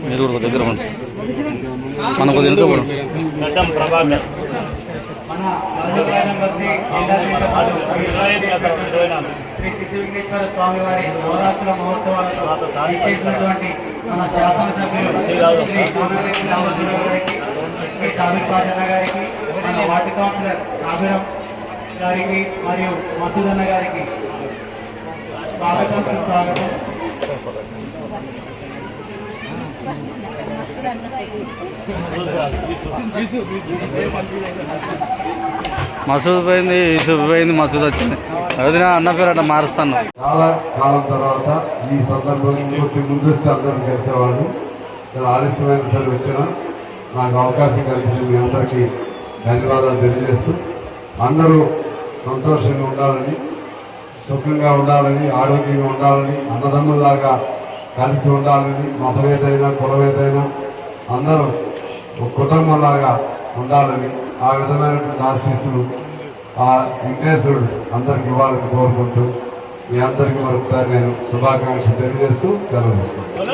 మీరు కూడా దగ్గర మంచి మనకు తింటూ కూడా శ్రీ సిద్ధి విఘ్నేశ్వర స్వామి వారి నవరాత్రుల మహోత్సవాలలో చేసినటువంటి మన శాసనసభ్యులు శ్రీ కోనరెడ్డి రామచంద్ర గారికి, శ్రీ సాబిత్వాజన్న గారికి, మన వార్డు కౌన్సిలర్ నాభిరం గారికి మరియు మసూదన్న గారికి స్వాగతం సుస్వాగతం. మసూద్ పోయింది, యూసుఫ్ పోయింది, మసూద్ వచ్చింది. అది అన్న పేరు అట్లా మారుస్తాను. చాలా కాలం తర్వాత ఈ సందర్భంలో ముందొస్తే అందరూ కలిసేవాళ్ళు. ఆలస్యమైన సరే వచ్చిన నాకు అవకాశం కల్పించిన మీ అందరికీ ధన్యవాదాలు తెలియజేస్తూ, అందరూ సంతోషంగా ఉండాలని, సుఖంగా ఉండాలని, ఆరోగ్యంగా ఉండాలని, అన్నదమ్ములాగా కలిసి ఉండాలని, మతం ఏదైనా కులం ఏదైనా అందరూ ఒక కుటుంబంలాగా ఉండాలని, ఆ విధమైనటువంటి ఆశీస్సులు ఆ వెంకటేశ్వరుడు అందరికి ఇవ్వాలని కోరుకుంటూ మీ అందరికీ మరొకసారి నేను శుభాకాంక్షలు తెలియజేస్తూ సెలవు తీసుకుంటాను.